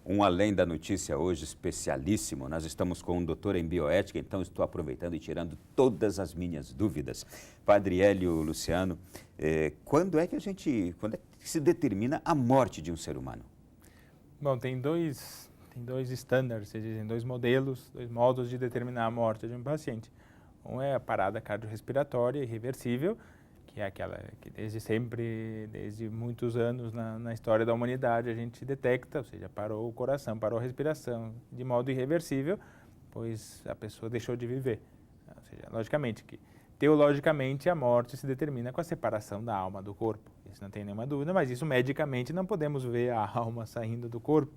Um Além da Notícia hoje especialíssimo. Nós estamos com um doutor em bioética, então estou aproveitando e tirando todas as minhas dúvidas. Padre Hélio Luciano, quando é que se determina a morte de um ser humano? Bom, tem dois estándares, se dizem, dois modelos, dois modos de determinar a morte de um paciente. Um é a parada cardiorrespiratória irreversível, que é aquela que desde sempre, desde muitos anos na história da humanidade a gente detecta, ou seja, parou o coração, parou a respiração de modo irreversível, pois a pessoa deixou de viver. Ou seja, logicamente que teologicamente a morte se determina com a separação da alma do corpo, isso não tem nenhuma dúvida, mas isso medicamente não podemos ver a alma saindo do corpo.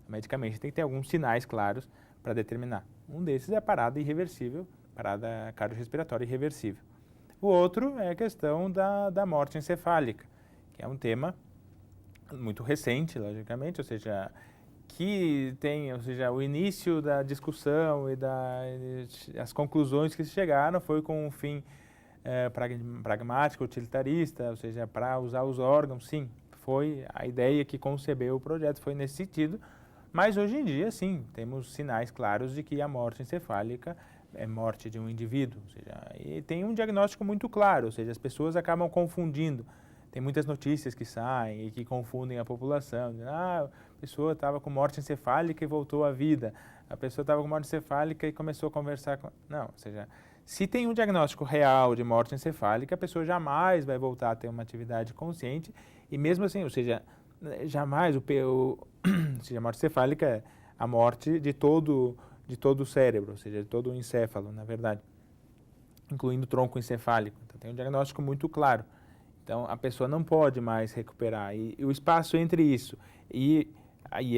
Medicamente tem que ter alguns sinais claros para determinar. Um desses é a parada irreversível, parada cardiorrespiratória irreversível. O outro é a questão da morte encefálica, que é um tema muito recente, logicamente, ou seja, o início da discussão e as conclusões que se chegaram foi com um fim pragmático, utilitarista, ou seja, para usar os órgãos, sim, foi a ideia que concebeu o projeto, foi nesse sentido, mas hoje em dia, sim, temos sinais claros de que a morte encefálica é morte de um indivíduo, ou seja, e tem um diagnóstico muito claro, ou seja, as pessoas acabam confundindo. Tem muitas notícias que saem e que confundem a população. A pessoa estava com morte encefálica e voltou à vida. A pessoa estava com morte encefálica e começou a conversar com... Não, ou seja, se tem um diagnóstico real de morte encefálica, a pessoa jamais vai voltar a ter uma atividade consciente e mesmo assim, ou seja, jamais ou seja, a morte encefálica é a morte de todo o cérebro, ou seja, de todo o encéfalo, na verdade, incluindo o tronco encefálico. Então, tem um diagnóstico muito claro. Então, a pessoa não pode mais recuperar. E o espaço entre isso e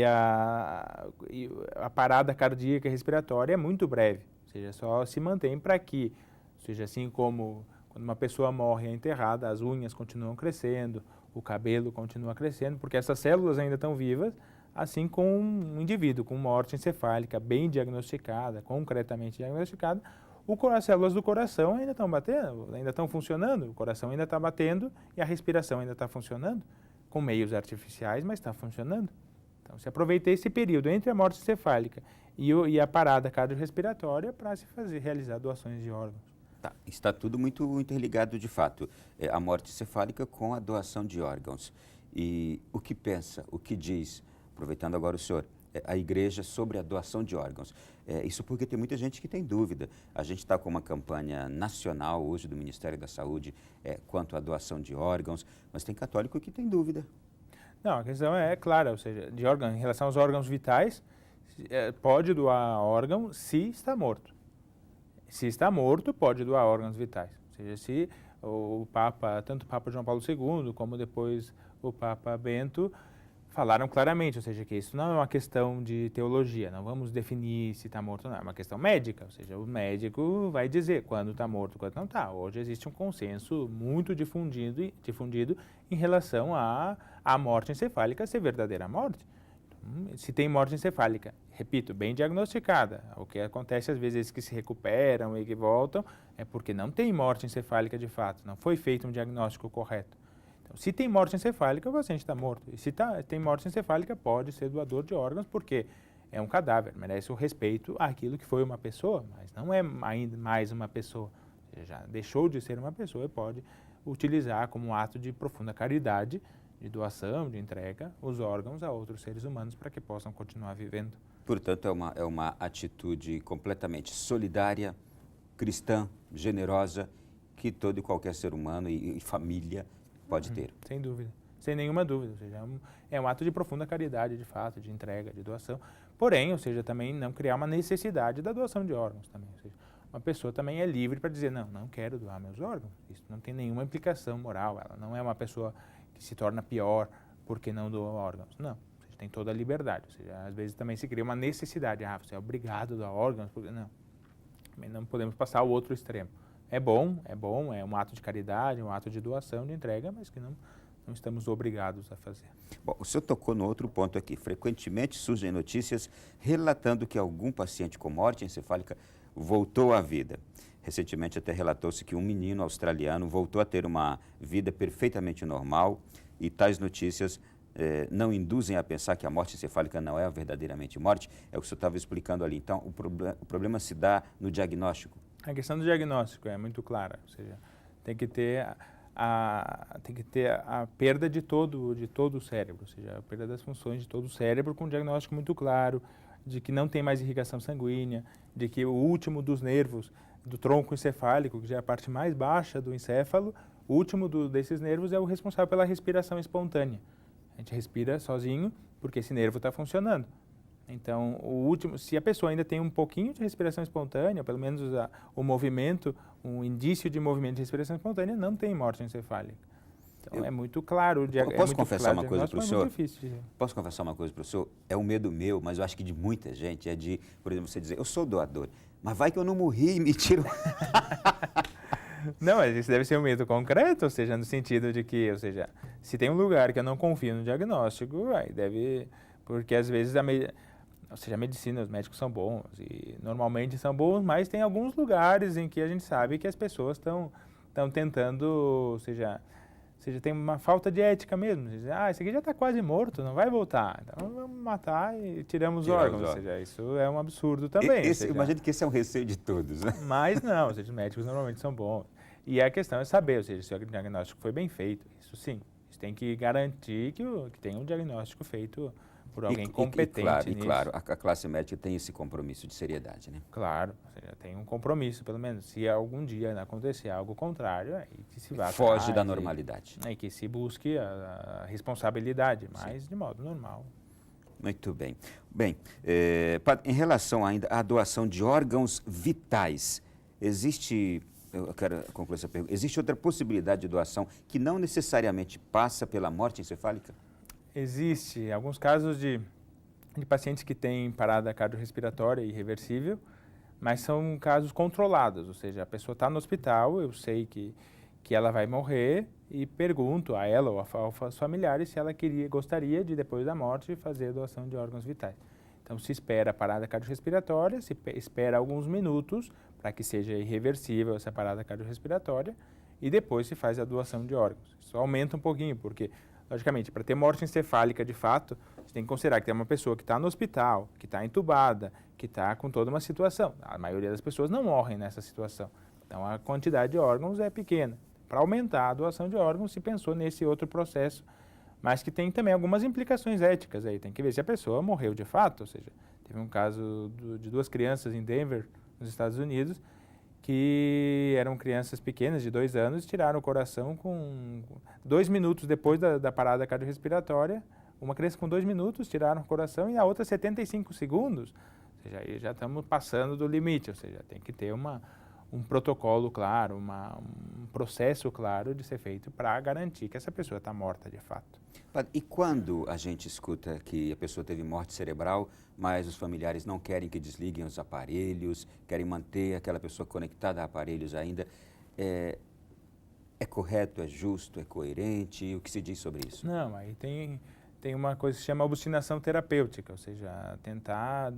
a parada cardíaca e respiratória é muito breve. Ou seja, só se mantém para que, ou seja, assim como quando uma pessoa morre e é enterrada, as unhas continuam crescendo, o cabelo continua crescendo, porque essas células ainda estão vivas, assim com um indivíduo com morte encefálica bem diagnosticada, concretamente diagnosticada, as células do coração ainda estão batendo, ainda estão funcionando, o coração ainda está batendo e a respiração ainda está funcionando, com meios artificiais, mas está funcionando. Então, se aproveita esse período entre a morte encefálica e a parada cardiorrespiratória para se realizar doações de órgãos. Tá, está tudo muito interligado de fato, a morte encefálica com a doação de órgãos. E o que pensa, o que diz, aproveitando agora o senhor, a igreja sobre a doação de órgãos? Isso porque tem muita gente que tem dúvida. A gente está com uma campanha nacional hoje do Ministério da Saúde quanto à doação de órgãos, mas tem católico que tem dúvida. Não, a questão é clara, ou seja, em relação aos órgãos vitais, pode doar órgão se está morto. Se está morto, pode doar órgãos vitais. Ou seja, se tanto o Papa João Paulo II, como depois o Papa Bento, falaram claramente, ou seja, que isso não é uma questão de teologia, não vamos definir se está morto ou não, é uma questão médica, ou seja, o médico vai dizer quando está morto, quando não está. Hoje existe um consenso muito difundido em relação à morte encefálica ser verdadeira morte. Se tem morte encefálica, repito, bem diagnosticada, o que acontece às vezes que se recuperam e que voltam, é porque não tem morte encefálica de fato, não foi feito um diagnóstico correto. Então, se tem morte encefálica, o paciente está morto. E se tem morte encefálica, pode ser doador de órgãos, porque é um cadáver, merece o respeito àquilo que foi uma pessoa, mas não é ainda mais uma pessoa. Já deixou de ser uma pessoa e pode utilizar como um ato de profunda caridade, de doação, de entrega, os órgãos a outros seres humanos para que possam continuar vivendo. Portanto, é uma atitude completamente solidária, cristã, generosa, que todo e qualquer ser humano e família pode ter. Sem dúvida, sem nenhuma dúvida. Ou seja, é um ato de profunda caridade, de fato, de entrega, de doação. Porém, ou seja, também não criar uma necessidade da doação de órgãos também. Ou seja, uma pessoa também é livre para dizer, não quero doar meus órgãos. Isso não tem nenhuma implicação moral. Ela não é uma pessoa que se torna pior porque não doa órgãos. Não, ou seja, tem toda a liberdade. Ou seja, às vezes também se cria uma necessidade. Você é obrigado a doar órgãos. Não, também não podemos passar ao outro extremo. É bom, é um ato de caridade, um ato de doação, de entrega, mas que não estamos obrigados a fazer. Bom, o senhor tocou no outro ponto aqui. Frequentemente surgem notícias relatando que algum paciente com morte encefálica voltou à vida. Recentemente até relatou-se que um menino australiano voltou a ter uma vida perfeitamente normal e tais notícias não induzem a pensar que a morte encefálica não é verdadeiramente morte? É o que o senhor estava explicando ali. Então, o problema se dá no diagnóstico. A questão do diagnóstico é muito clara, ou seja, tem que ter a perda de todo o cérebro, ou seja, a perda das funções de todo o cérebro com um diagnóstico muito claro, de que não tem mais irrigação sanguínea, de que o último dos nervos do tronco encefálico, que já é a parte mais baixa do encéfalo, o último desses nervos é o responsável pela respiração espontânea. A gente respira sozinho porque esse nervo está funcionando. Então, se a pessoa ainda tem um pouquinho de respiração espontânea, ou pelo menos o movimento, um indício de movimento de respiração espontânea, não tem morte encefálica. Então, é muito claro. Posso confessar uma coisa para o senhor? Difícil. Posso confessar uma coisa para o senhor? É um medo meu, mas eu acho que de muita gente, é de, por exemplo, você dizer, eu sou doador, mas vai que eu não morri e me tiro... Não, mas isso deve ser um medo concreto, ou seja, no sentido de que, ou seja, se tem um lugar que eu não confio no diagnóstico, aí deve... Porque às vezes ou seja, a medicina, os médicos são bons e normalmente são bons, mas tem alguns lugares em que a gente sabe que as pessoas estão tentando, ou seja, tem uma falta de ética mesmo. Diz, esse aqui já está quase morto, não vai voltar. Então vamos matar e tiramos os órgãos. Ou seja, isso é um absurdo também. Imagino que esse é um receio de todos, né? Mas não, ou seja, os médicos normalmente são bons. E a questão é saber, ou seja, se o diagnóstico foi bem feito. Isso sim, isso tem que garantir que tem um diagnóstico feito por alguém competente nisso. Claro, a classe médica tem esse compromisso de seriedade, né? Claro, ou seja, tem um compromisso, pelo menos. Se algum dia acontecer algo contrário, aí que se vá foge da normalidade. E que se busque a responsabilidade, mas de modo normal. Muito bem. Bem, em relação ainda à doação de órgãos vitais, eu quero concluir essa pergunta, existe outra possibilidade de doação que não necessariamente passa pela morte encefálica? Existe alguns casos de pacientes que têm parada cardiorrespiratória irreversível, mas são casos controlados, ou seja, a pessoa está no hospital, eu sei que ela vai morrer e pergunto a ela ou aos familiares se ela gostaria de, depois da morte, fazer doação de órgãos vitais. Então, se espera a parada cardiorrespiratória, se espera alguns minutos para que seja irreversível essa parada cardiorrespiratória e depois se faz a doação de órgãos. Isso aumenta um pouquinho, porque logicamente, para ter morte encefálica de fato, você tem que considerar que tem uma pessoa que está no hospital, que está entubada, que está com toda uma situação. A maioria das pessoas não morrem nessa situação. Então, a quantidade de órgãos é pequena. Para aumentar a doação de órgãos, se pensou nesse outro processo, mas que tem também algumas implicações éticas aí. Tem que ver se a pessoa morreu de fato. Ou seja, teve um caso de 2 crianças em Denver, nos Estados Unidos, que eram crianças pequenas, de 2 anos, tiraram o coração com 2 minutos depois da parada cardiorrespiratória. Uma criança com 2 minutos, tiraram o coração, e a outra 75 segundos. Ou seja, aí já estamos passando do limite, ou seja, tem que ter um protocolo claro, um processo claro de ser feito para garantir que essa pessoa está morta de fato. E quando a gente escuta que a pessoa teve morte cerebral, mas os familiares não querem que desliguem os aparelhos, querem manter aquela pessoa conectada a aparelhos ainda, é correto, é justo, é coerente? O que se diz sobre isso? Não, aí tem uma coisa que se chama obstinação terapêutica, ou seja, tentar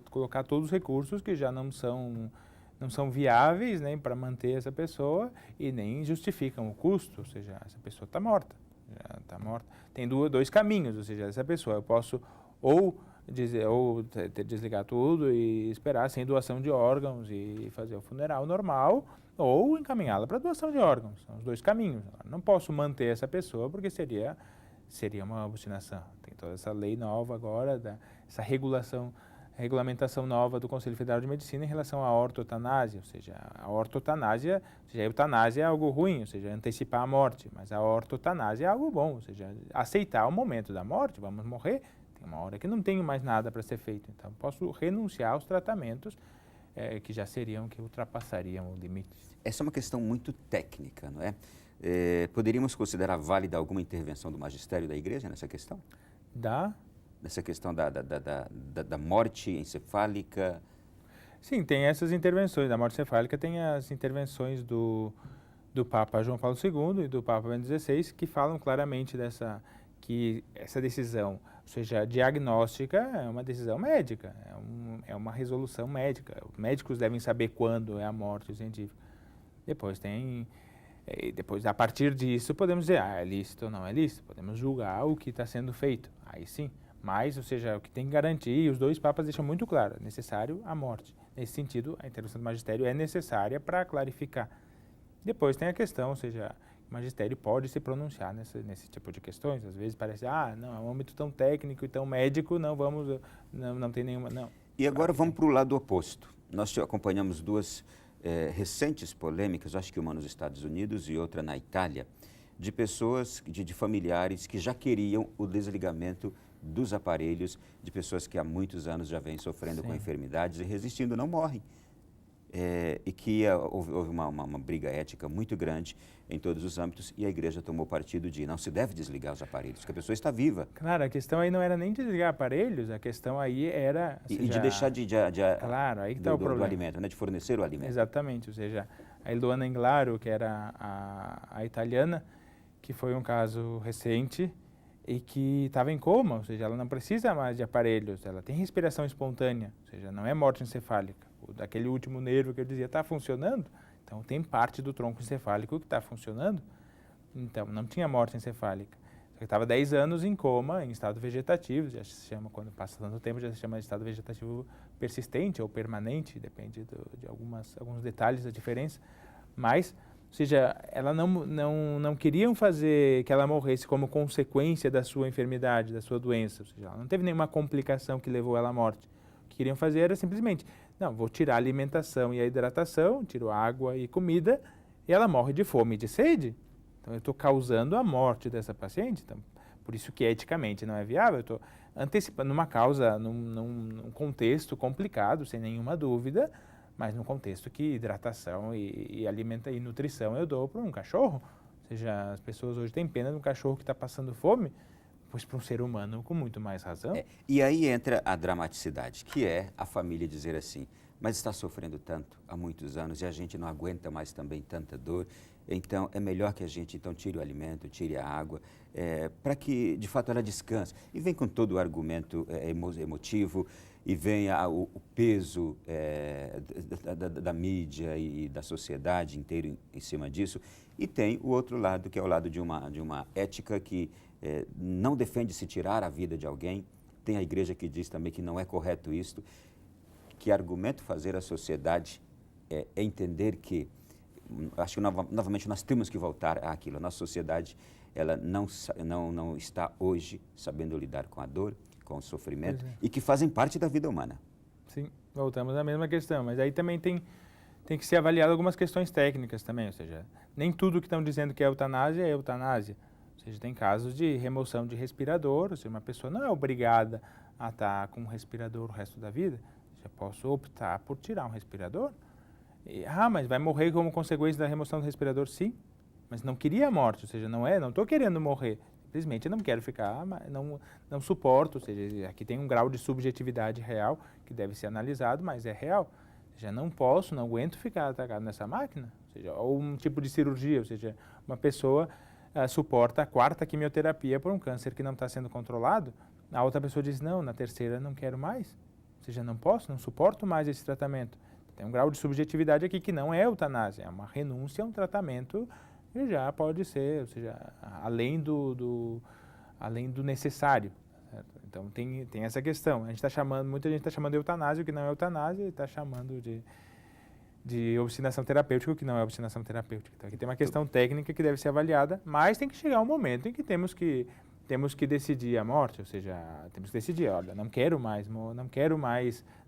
colocar todos os recursos que já não são viáveis, nem para manter essa pessoa e nem justificam o custo, ou seja, essa pessoa está morta. Já está morta. Tem 2 caminhos, ou seja, essa pessoa eu posso ou desligar tudo e esperar sem doação de órgãos e fazer o funeral normal, ou encaminhá-la para doação de órgãos. São os 2 caminhos. Não posso manter essa pessoa porque seria uma obstinação. Tem toda essa lei nova agora, essa regulamentação nova do Conselho Federal de Medicina em relação à ortotanásia, ou seja, a eutanásia é algo ruim, ou seja, antecipar a morte, mas a ortotanásia é algo bom, ou seja, aceitar o momento da morte, vamos morrer, tem uma hora que não tenho mais nada para ser feito, então posso renunciar aos tratamentos que que ultrapassariam o limite. Essa é uma questão muito técnica, não é? Poderíamos considerar válida alguma intervenção do magistério da igreja nessa questão? Nessa questão da morte encefálica? Sim, tem essas intervenções. Da morte encefálica tem as intervenções do Papa João Paulo II e do Papa Bento XVI, que falam claramente que essa decisão, ou seja, diagnóstica, é uma decisão médica, é uma resolução médica. Os médicos devem saber quando é a morte científica. Depois tem E depois, a partir disso, podemos dizer, é lícito ou não é lícito. Podemos julgar o que está sendo feito. Aí sim. Mas, ou seja, o que tem que garantir, e os dois papas deixam muito claro, é necessário a morte. Nesse sentido, a intervenção do magistério é necessária para clarificar. Depois tem a questão, ou seja, o magistério pode se pronunciar nesse tipo de questões. Às vezes parece, não, é um âmbito tão técnico e tão médico, não tem nenhuma, não. E agora vamos para o lado oposto. Nós acompanhamos duas recentes polêmicas, acho que uma nos Estados Unidos e outra na Itália, de pessoas, de familiares que já queriam o desligamento dos aparelhos, de pessoas que há muitos anos já vêm sofrendo com enfermidades e resistindo, não morrem. E que houve uma briga ética muito grande em todos os âmbitos e a igreja tomou partido de não se deve desligar os aparelhos, porque a pessoa está viva. Claro, a questão aí não era nem desligar aparelhos, a questão aí era... E de deixar claro, aí que está o problema. Do alimento, né, de fornecer o alimento. Exatamente, ou seja, a Eluana Englaro, que era a italiana, que foi um caso recente e que estava em coma, ou seja, ela não precisa mais de aparelhos, ela tem respiração espontânea, ou seja, não é morte encefálica. Daquele último nervo que eu dizia, está funcionando? Então, tem parte do tronco encefálico que está funcionando. Então, não tinha morte encefálica. Estava 10 anos em coma, em estado vegetativo, já se chama, quando passa tanto tempo, já se chama de estado vegetativo persistente ou permanente, depende de alguns detalhes da diferença. Mas, ou seja, ela não queriam fazer que ela morresse como consequência da sua enfermidade, da sua doença. Ou seja, ela não teve nenhuma complicação que levou ela à morte. O que queriam fazer era simplesmente, não, vou tirar a alimentação e a hidratação, tiro água e comida, e ela morre de fome e de sede. Então, eu estou causando a morte dessa paciente. Então, por isso que eticamente não é viável. Eu estou antecipando uma causa num contexto complicado, sem nenhuma dúvida, mas num contexto que hidratação e nutrição eu dou para um cachorro. Ou seja, as pessoas hoje têm pena de um cachorro que está passando fome, pois para um ser humano com muito mais razão. E aí entra a dramaticidade, que é a família dizer assim, mas está sofrendo tanto há muitos anos e a gente não aguenta mais também tanta dor, então é melhor que a gente então tire o alimento, tire a água, para que de fato ela descanse. E vem com todo o argumento emotivo e vem o peso da mídia e da sociedade inteira em cima disso. E tem o outro lado, que é o lado de uma ética que não defende se tirar a vida de alguém. Tem a igreja que diz também que não é correto isto. Que argumento fazer à sociedade é entender que, acho que novamente nós temos que voltar àquilo. A nossa sociedade ela não está hoje sabendo lidar com a dor, com o sofrimento, e que fazem parte da vida humana. Sim, voltamos à mesma questão, mas aí também tem que ser avaliado algumas questões técnicas também, ou seja, nem tudo que estão dizendo que é eutanásia é eutanásia. Ou seja, tem casos de remoção de respirador, ou seja, uma pessoa não é obrigada a estar com um respirador o resto da vida. Eu posso optar por tirar um respirador. Mas vai morrer como consequência da remoção do respirador? Sim, mas não queria a morte, ou seja, não estou querendo morrer. Simplesmente não quero ficar, não suporto, ou seja, aqui tem um grau de subjetividade real que deve ser analisado, mas é real. Ou seja, não aguento ficar atacado nessa máquina. Ou seja, ou um tipo de cirurgia, ou seja, uma pessoa suporta a 4ª quimioterapia por um câncer que não está sendo controlado, a outra pessoa diz, não, na 3ª não quero mais. Ou seja, não suporto mais esse tratamento. Tem um grau de subjetividade aqui que não é eutanásia, é uma renúncia a um tratamento que já pode ser, ou seja, além do necessário. Certo? Então, tem essa questão. Muita gente está chamando de eutanásia, o que não é eutanásia, e está chamando de obstinação terapêutica, o que não é obstinação terapêutica. Então, aqui tem uma questão técnica que deve ser avaliada, mas tem que chegar um momento em que temos que decidir a morte, ou seja, temos que decidir, olha, não quero mais, não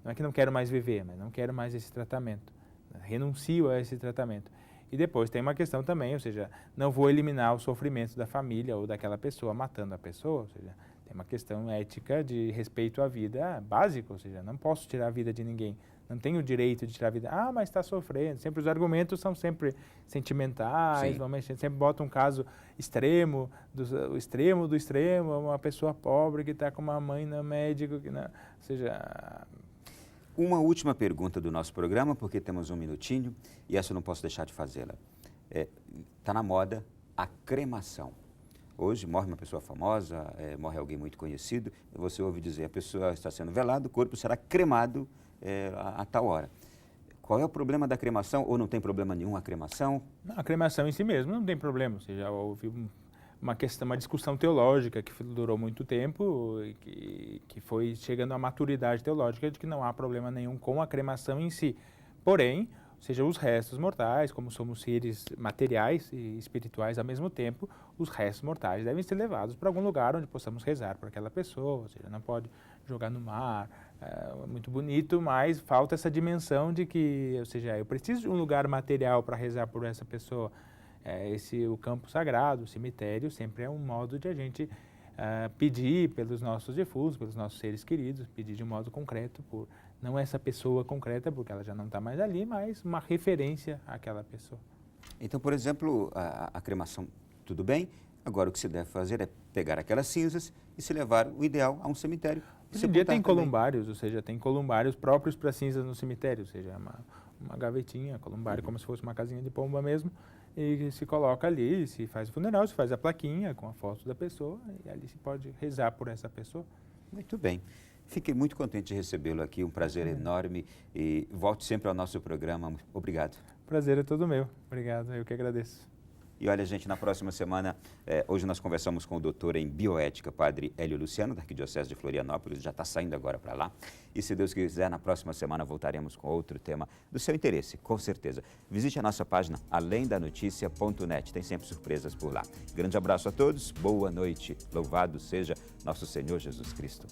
é que não quero mais viver, mas não quero mais esse tratamento, renuncio a esse tratamento. E depois tem uma questão também, ou seja, não vou eliminar o sofrimento da família ou daquela pessoa matando a pessoa, ou seja, tem uma questão ética de respeito à vida básica, ou seja, não posso tirar a vida de ninguém, não tenho o direito de tirar a vida, mas está sofrendo, sempre os argumentos são sempre sentimentais, sempre bota um caso extremo, do extremo, uma pessoa pobre que está com uma mãe no médico, ou seja... Uma última pergunta do nosso programa, porque temos um minutinho, e essa eu não posso deixar de fazê-la. Está na moda a cremação. Hoje morre uma pessoa famosa, morre alguém muito conhecido, e você ouve dizer, a pessoa está sendo velada, o corpo será cremado a tal hora. Qual é o problema da cremação ou não tem problema nenhum a cremação? Não, a cremação em si mesmo não tem problema, ou seja, houve uma discussão teológica que durou muito tempo e que foi chegando à maturidade teológica de que não há problema nenhum com a cremação em si. Porém, ou seja, os restos mortais, como somos seres materiais e espirituais ao mesmo tempo, os restos mortais devem ser levados para algum lugar onde possamos rezar por aquela pessoa, ou seja, não pode jogar no mar, é muito bonito, mas falta essa dimensão de que, ou seja, eu preciso de um lugar material para rezar por essa pessoa. O campo sagrado, o cemitério, sempre é um modo de a gente pedir pelos nossos defuntos, pelos nossos seres queridos, pedir de um modo concreto, por não essa pessoa concreta, porque ela já não está mais ali, mas uma referência àquela pessoa. Então, por exemplo, a cremação, tudo bem, agora o que se deve fazer é pegar aquelas cinzas e se levar, o ideal, a um cemitério. Hoje em dia tem columbares, ou seja, tem columbares próprios para cinzas no cemitério, ou seja, uma gavetinha, columbário, como se fosse uma casinha de pomba mesmo, e se coloca ali, se faz o funeral, se faz a plaquinha com a foto da pessoa, e ali se pode rezar por essa pessoa. Muito bem. Fiquei muito contente de recebê-lo aqui, um prazer enorme, e volte sempre ao nosso programa. Obrigado. Prazer é todo meu. Obrigado, eu que agradeço. E olha, gente, na próxima semana, hoje nós conversamos com o doutor em bioética, padre Hélio Luciano, da Arquidiocese de Florianópolis, já está saindo agora para lá. E se Deus quiser, na próxima semana voltaremos com outro tema do seu interesse, com certeza. Visite a nossa página alemdanoticia.net, tem sempre surpresas por lá. Grande abraço a todos, boa noite, louvado seja nosso Senhor Jesus Cristo.